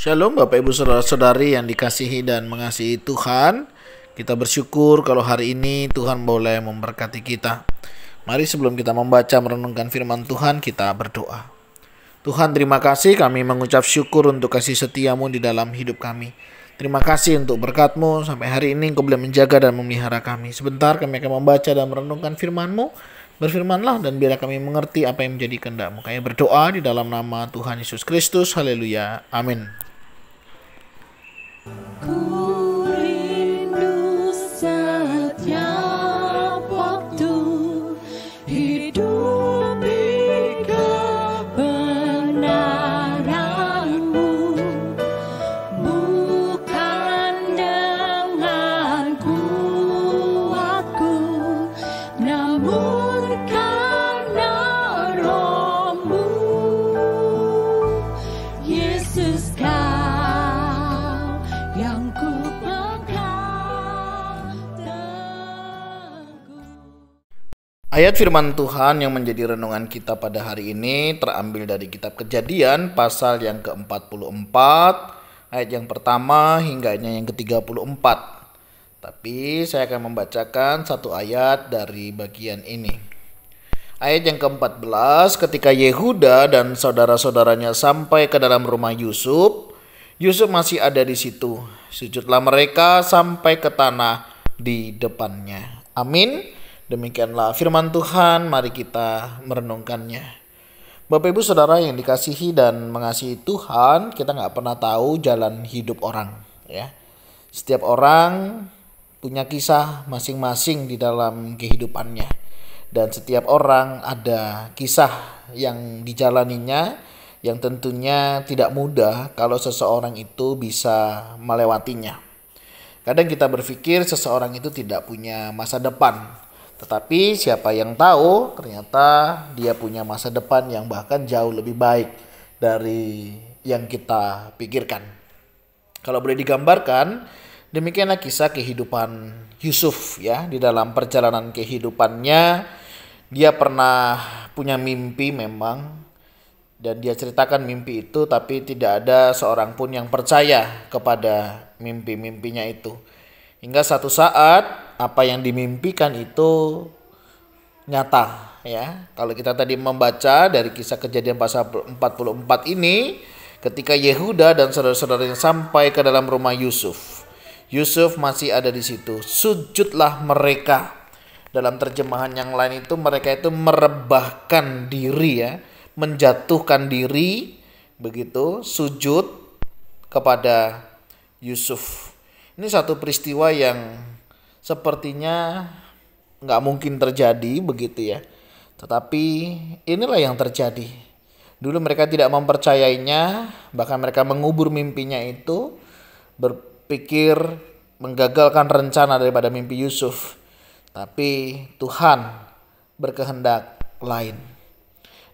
Shalom Bapak Ibu Saudara-saudari yang dikasihi dan mengasihi Tuhan. Kita bersyukur kalau hari ini Tuhan boleh memberkati kita. Mari sebelum kita membaca merenungkan firman Tuhan, kita berdoa. Tuhan, terima kasih, kami mengucap syukur untuk kasih setiamu di dalam hidup kami. Terima kasih untuk berkat-Mu, sampai hari ini Engkau boleh menjaga dan memelihara kami. Sebentar kami akan membaca dan merenungkan firman-Mu. Berfirmanlah dan biarlah kami mengerti apa yang menjadi kehendak-Mu. Kami berdoa di dalam nama Tuhan Yesus Kristus. Haleluya. Amin. Ku rindu setiap waktu hidup di kebenaran-Mu, bukan dengan kuatku, namun karena Roh-Mu. Yesus, yang ku pegang teguh. Ayat firman Tuhan yang menjadi renungan kita pada hari ini terambil dari kitab Kejadian pasal yang ke-44, ayat yang pertama hingga yang ke-34. Tapi saya akan membacakan satu ayat dari bagian ini. Ayat yang ke-14, ketika Yehuda dan saudara-saudaranya sampai ke dalam rumah Yusuf masih ada di situ. Sujudlah mereka sampai ke tanah di depannya. Amin. Demikianlah firman Tuhan. Mari kita merenungkannya. Bapak Ibu Saudara yang dikasihi dan mengasihi Tuhan, kita nggak pernah tahu jalan hidup orang. Ya, setiap orang punya kisah masing-masing di dalam kehidupannya, dan setiap orang ada kisah yang dijalaninya, yang tentunya tidak mudah kalau seseorang itu bisa melewatinya. Kadang kita berpikir seseorang itu tidak punya masa depan, tetapi siapa yang tahu ternyata dia punya masa depan yang bahkan jauh lebih baik dari yang kita pikirkan. Kalau boleh digambarkan, demikianlah kisah kehidupan Yusuf ya. Di dalam perjalanan kehidupannya, dia pernah punya mimpi memang, dan dia ceritakan mimpi itu, tapi tidak ada seorang pun yang percaya kepada mimpi-mimpinya itu. Hingga satu saat apa yang dimimpikan itu nyata ya. Kalau kita tadi membaca dari kisah Kejadian pasal 44 ini, ketika Yehuda dan saudara-saudaranya sampai ke dalam rumah Yusuf masih ada di situ. Sujudlah mereka. Dalam terjemahan yang lain itu mereka itu merebahkan diri ya, menjatuhkan diri, begitu, sujud kepada Yusuf. Ini satu peristiwa yang sepertinya nggak mungkin terjadi, begitu ya. Tetapi inilah yang terjadi. Dulu mereka tidak mempercayainya, bahkan mereka mengubur mimpinya itu, berpikir menggagalkan rencana daripada mimpi Yusuf. Tapi Tuhan berkehendak lain.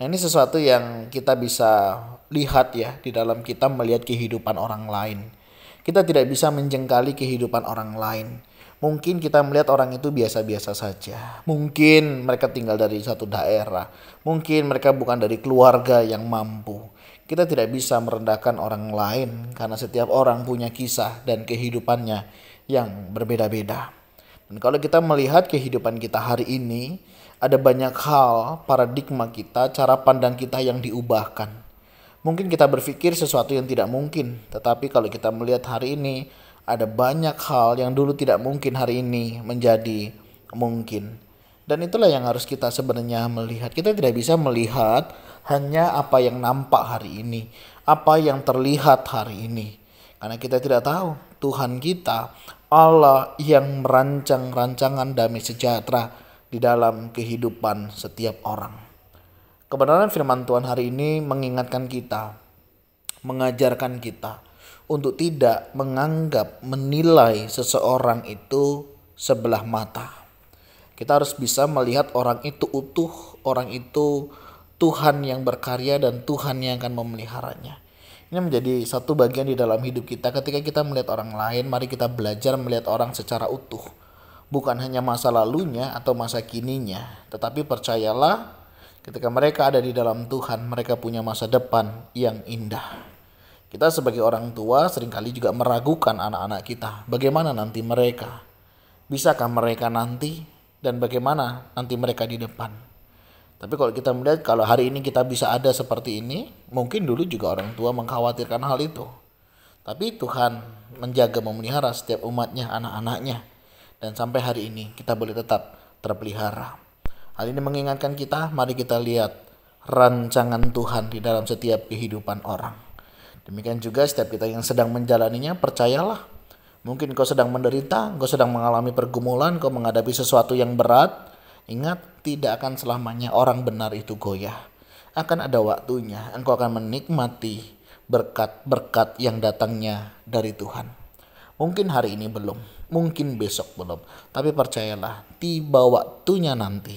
Nah, ini sesuatu yang kita bisa lihat ya di dalam kita melihat kehidupan orang lain. Kita tidak bisa menjengkali kehidupan orang lain. Mungkin kita melihat orang itu biasa-biasa saja. Mungkin mereka tinggal dari satu daerah. Mungkin mereka bukan dari keluarga yang mampu. Kita tidak bisa merendahkan orang lain karena setiap orang punya kisah dan kehidupannya yang berbeda-beda. Dan kalau kita melihat kehidupan kita hari ini, ada banyak hal, paradigma kita, cara pandang kita yang diubahkan. Mungkin kita berpikir sesuatu yang tidak mungkin, tetapi kalau kita melihat hari ini, ada banyak hal yang dulu tidak mungkin hari ini menjadi mungkin. Dan itulah yang harus kita sebenarnya melihat. Kita tidak bisa melihat hanya apa yang nampak hari ini, apa yang terlihat hari ini. Karena kita tidak tahu Tuhan kita, Allah yang merancang rancangan damai sejahtera di dalam kehidupan setiap orang. Kebenaran firman Tuhan hari ini mengingatkan kita, mengajarkan kita untuk tidak menganggap, menilai seseorang itu sebelah mata. Kita harus bisa melihat orang itu utuh, orang itu Tuhan yang berkarya dan Tuhan yang akan memeliharanya. Ini menjadi satu bagian di dalam hidup kita. Ketika kita melihat orang lain, mari kita belajar melihat orang secara utuh. Bukan hanya masa lalunya atau masa kininya, tetapi percayalah ketika mereka ada di dalam Tuhan, mereka punya masa depan yang indah. Kita sebagai orang tua seringkali juga meragukan anak-anak kita. Bagaimana nanti mereka? Bisakah mereka nanti? Dan bagaimana nanti mereka di depan? Tapi kalau kita melihat kalau hari ini kita bisa ada seperti ini, mungkin dulu juga orang tua mengkhawatirkan hal itu. Tapi Tuhan menjaga memelihara setiap umatnya, anak-anaknya. Dan sampai hari ini kita boleh tetap terpelihara. Hal ini mengingatkan kita, mari kita lihat rancangan Tuhan di dalam setiap kehidupan orang. Demikian juga setiap kita yang sedang menjalaninya, percayalah. Mungkin kau sedang menderita, kau sedang mengalami pergumulan, kau menghadapi sesuatu yang berat. Ingat, tidak akan selamanya orang benar itu goyah. Akan ada waktunya, engkau akan menikmati berkat-berkat yang datangnya dari Tuhan. Mungkin hari ini belum, mungkin besok belum. Tapi percayalah, tiba waktunya nanti,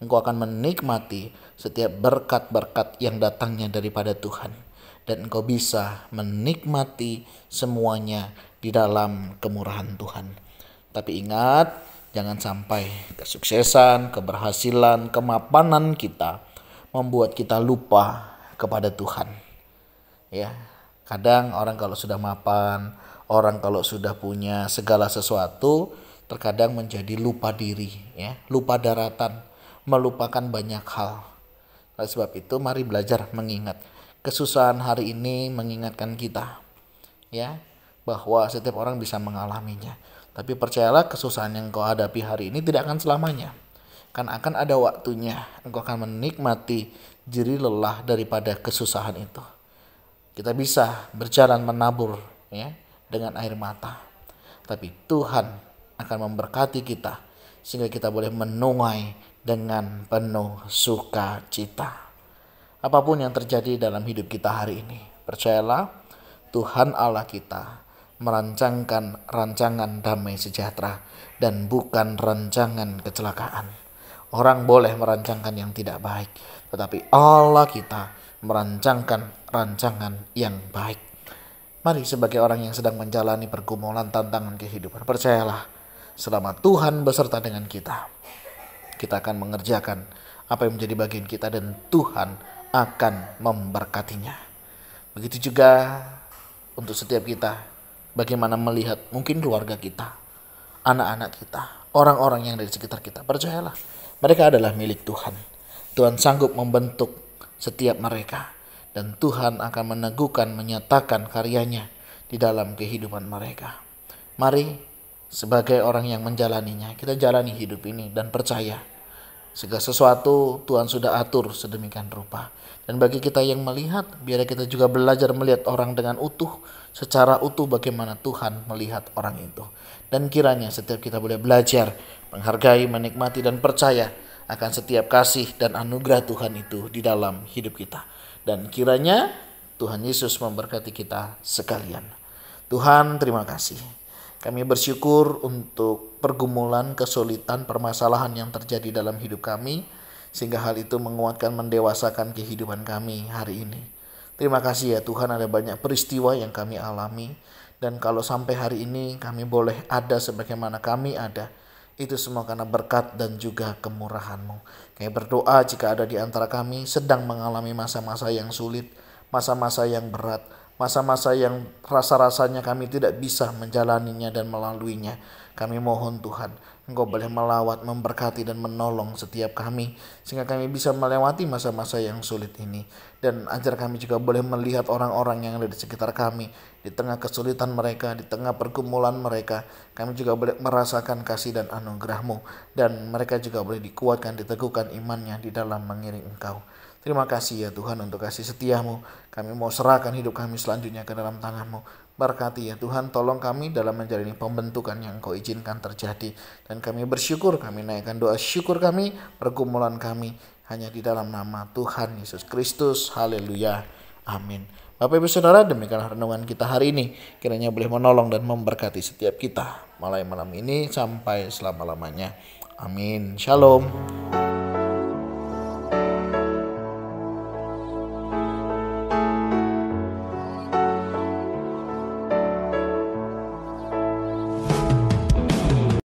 engkau akan menikmati setiap berkat-berkat yang datangnya daripada Tuhan. Dan engkau bisa menikmati semuanya di dalam kemurahan Tuhan. Tapi ingat, jangan sampai kesuksesan, keberhasilan, kemapanan kita membuat kita lupa kepada Tuhan. Ya, kadang orang kalau sudah mapan, orang kalau sudah punya segala sesuatu, terkadang menjadi lupa diri, ya, lupa daratan, melupakan banyak hal. Oleh sebab itu, mari belajar mengingat. Kesusahan hari ini mengingatkan kita, ya, bahwa setiap orang bisa mengalaminya. Tapi percayalah, kesusahan yang kau hadapi hari ini tidak akan selamanya. Kan akan ada waktunya engkau akan menikmati jerih lelah daripada kesusahan itu. Kita bisa berjalan menabur, ya, dengan air mata. Tapi Tuhan akan memberkati kita sehingga kita boleh menuai dengan penuh sukacita. Apapun yang terjadi dalam hidup kita hari ini, percayalah Tuhan Allah kita merancangkan rancangan damai sejahtera dan bukan rancangan kecelakaan. Orang boleh merancangkan yang tidak baik, tetapi Allah kita merancangkan rancangan yang baik. Mari sebagai orang yang sedang menjalani pergumulan tantangan kehidupan, percayalah selama Tuhan beserta dengan kita, kita akan mengerjakan apa yang menjadi bagian kita dan Tuhan akan memberkatinya. Begitu juga untuk setiap kita, bagaimana melihat mungkin keluarga kita, anak-anak kita, orang-orang yang dari sekitar kita. Percayalah, mereka adalah milik Tuhan. Tuhan sanggup membentuk setiap mereka. Dan Tuhan akan meneguhkan, menyatakan karyanya di dalam kehidupan mereka. Mari sebagai orang yang menjalaninya, kita jalani hidup ini dan percaya segala sesuatu Tuhan sudah atur sedemikian rupa. Dan bagi kita yang melihat, biar kita juga belajar melihat orang dengan utuh, secara utuh bagaimana Tuhan melihat orang itu. Dan kiranya setiap kita boleh belajar, menghargai, menikmati dan percaya akan setiap kasih dan anugerah Tuhan itu di dalam hidup kita. Dan kiranya Tuhan Yesus memberkati kita sekalian. Tuhan, terima kasih. Kami bersyukur untuk pergumulan, kesulitan, permasalahan yang terjadi dalam hidup kami, sehingga hal itu menguatkan, mendewasakan kehidupan kami hari ini. Terima kasih ya Tuhan, ada banyak peristiwa yang kami alami, dan kalau sampai hari ini kami boleh ada sebagaimana kami ada, itu semua karena berkat dan juga kemurahan-Mu. Kami berdoa jika ada di antara kami sedang mengalami masa-masa yang sulit, masa-masa yang berat, masa-masa yang rasa-rasanya kami tidak bisa menjalaninya dan melaluinya. Kami mohon Tuhan, Engkau boleh melawat, memberkati dan menolong setiap kami, sehingga kami bisa melewati masa-masa yang sulit ini. Dan ajar kami juga boleh melihat orang-orang yang ada di sekitar kami, di tengah kesulitan mereka, di tengah pergumulan mereka. Kami juga boleh merasakan kasih dan anugerah-Mu, dan mereka juga boleh dikuatkan, diteguhkan imannya di dalam mengiring Engkau. Terima kasih ya Tuhan untuk kasih setia-Mu. Kami mau serahkan hidup kami selanjutnya ke dalam tangan-Mu. Berkati ya Tuhan, tolong kami dalam menjalani pembentukan yang Engkau izinkan terjadi. Dan kami bersyukur, kami naikkan doa syukur kami, pergumulan kami hanya di dalam nama Tuhan Yesus Kristus. Haleluya. Amin. Bapak Ibu Saudara, demikianlah renungan kita hari ini. Kiranya boleh menolong dan memberkati setiap kita mulai malam ini sampai selama-lamanya. Amin. Shalom.